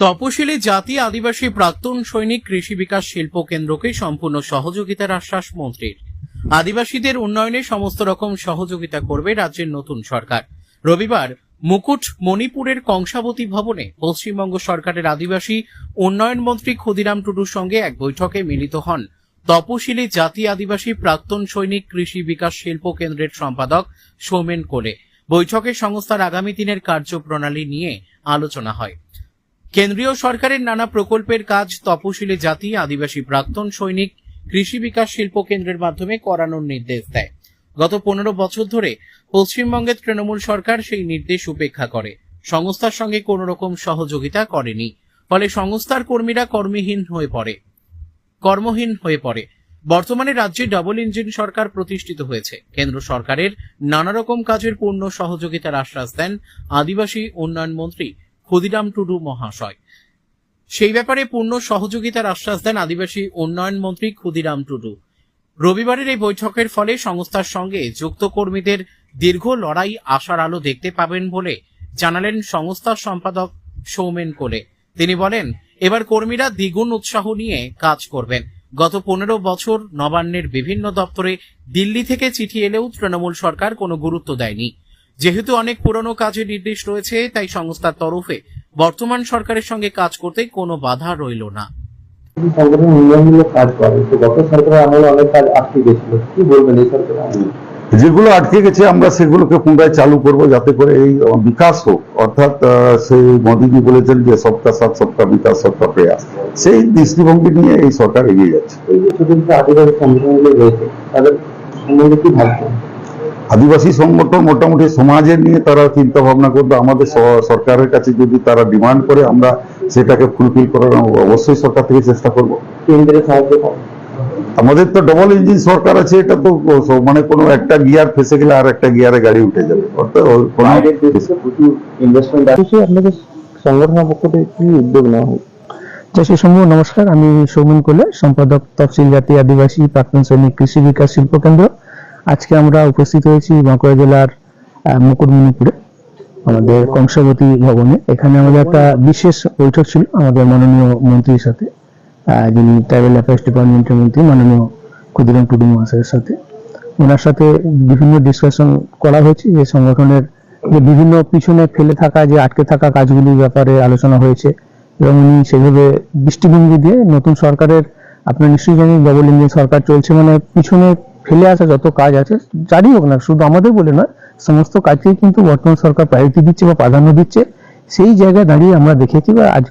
তপশিলি জাতি আদিবাসী প্রাক্তন সৈনিক কৃষি বিকাশ শিল্প কেন্দ্রকে সম্পূর্ণ সহযোগিতার আশ্বাস মন্ত্রীর। আদিবাসীদের উন্নয়নে সমস্ত রকম সহযোগিতা করবে রাজ্যের নতুন সরকার। রবিবার মুকুট মণিপুরের কংসাবতী ভবনে পশ্চিমবঙ্গ সরকারের আদিবাসী উন্নয়ন মন্ত্রী ক্ষুদিরাম টুডুর সঙ্গে এক বৈঠকে মিলিত হন তপশিলি জাতি আদিবাসী প্রাক্তন সৈনিক কৃষি বিকাশ শিল্প কেন্দ্রের সম্পাদক সৌমেন কোলে। বৈঠকে সংস্থার আগামী দিনের কার্যপ্রণালী নিয়ে আলোচনা হয়। কেন্দ্রীয় সরকারের নানা প্রকল্পের কাজ তপশিলি জাতি আদিবাসী প্রাক্তন সৈনিক কৃষি বিকাশ শিল্প কেন্দ্রের মাধ্যমে করানোর নির্দেশ দেয়। গত 15 বছর ধরে পশ্চিমবঙ্গের তৃণমূল সরকার সেই নির্দেশ উপেক্ষা করে সংস্থার সঙ্গে কোনো রকম সহযোগিতা করেনি। ফলে সংস্থার কর্মীরা কর্মহীন হয়ে পড়ে। বর্তমানে রাজ্যে ডাবল ইঞ্জিন সরকার প্রতিষ্ঠিত হয়েছে। কেন্দ্র সরকারের নানা রকম কাজের পূর্ণ সহযোগিতার আশ্বাস দেন আদিবাসী উন্নয়ন মন্ত্রী ক্ষুদিরাম টুডু মহাশয়। সেই ব্যাপারে পূর্ণ সহযোগিতার আশ্বাস দেন আদিবাসী উন্নয়ন মন্ত্রী ক্ষুদিরাম টুডু। রবিবারের এই বৈঠকের ফলে সংস্থার সঙ্গে যুক্ত কর্মীদের দীর্ঘ লড়াই আশার আলো দেখতে পাবেন বলে জানালেন সংস্থার সম্পাদক সৌমেন কোলে। তিনি বলেন, এবার কর্মীরা দ্বিগুণ উৎসাহ নিয়ে কাজ করবেন। গত 15 বছর নবান্নের বিভিন্ন দপ্তরে দিল্লি থেকে চিঠি এলেও তৃণমূল সরকার কোনো গুরুত্ব দেয়নি। যেহেতু অনেক পুরনো কাজের নির্দেশ রয়েছে, তাই সংস্থার তরফে বর্তমান সরকারের সঙ্গে কাজ করতে কোনো বাধা রইল না। সংগঠন উন্নয়নমূলক কাজ করে, তো গত সরকারের আমলে অনেক কাজ আটকে গেছিল, কি বলবেন এই সরকারের আমলে? যেগুলো আটকে গেছে আমরা সেগুলোকে পুনরায় চালু করব, যাতে করে এই বিকাশ হোক। অর্থাৎ সেই মোদীজি বলেছেন যে সবকা সাথ সবকা বিকাশ সবকা প্রয়াস, সেই দৃষ্টিভঙ্গি নিয়ে এই সরকার এগিয়ে যাচ্ছে। এই যে ছোট ছোট আদিবাসী সংগঠনগুলো রয়েছে, তাদের সম্বন্ধে কি ভাবছেন? আদিবাসী সংগঠন মোটামুটি সমাজের নিয়ে তারা চিন্তা ভাবনা করবে। আমাদের সরকারের কাছে যদি তারা ডিমান্ড করে, আমরা সেটাকে ফুলফিল করার অবশ্যই সরকার থেকে চেষ্টা করব। কেন্দ্রের সাহায্য পাবেন? আমাদের তো ডবল ইঞ্জিন সরকার আছে, এটা তো মানে কোনো একটা গিয়ার ফেসে গেলে আর একটা গিয়ারে গাড়ি উঠে যাবে। অর্থাৎ প্রচুর ইনভেস্টমেন্ট আছে। আপনাদের সংগঠনের পক্ষ থেকে কি উদ্যোগ নেওয়া হয়? চাষী সমূহ নমস্কার, আমি সৌমেন কোলে, সম্পাদক তফসিল জাতি আদিবাসী প্রাক্তন সৈনিক কৃষি বিকাশ শিল্প কেন্দ্র। আজকে আমরা উপস্থিত হয়েছি বাঁকুড়া জেলার মুকুটমণিপুরে আমাদের কংসাবতী ভবনে। এখানে আমাদের একটা বিশেষ বৈঠক ছিল আমাদের মাননীয় মন্ত্রীর সাথে, যিনি ট্রাইবাল অ্যাফেয়ার্স ডিপার্টমেন্টের মন্ত্রী মাননীয় ক্ষুদিরাম টুডু মহাশয়ের সাথে। ওনার সাথে বিভিন্ন ডিসকাশন করা হয়েছে, যে সংগঠনের যে বিভিন্ন পিছনে ফেলে থাকা যে আটকে থাকা কাজগুলির ব্যাপারে আলোচনা হয়েছে, এবং উনি সেভাবে দৃষ্টিভঙ্গি দিয়ে নতুন সরকারের, আপনার নিশ্চয়ই জানেন ডবল ইঞ্জিন সরকার চলছে, মানে পিছনে ফেলে আসা যত কাজ আছে জারি হোক না, শুধু আমাদের বলে নয়, সমস্ত কাজকেই কিন্তু বর্তমান সরকার প্রায়োরিটি দিচ্ছে বা প্রাধান্য দিচ্ছে। সেই জায়গায় দাঁড়িয়ে আমরা দেখেছি বা আজ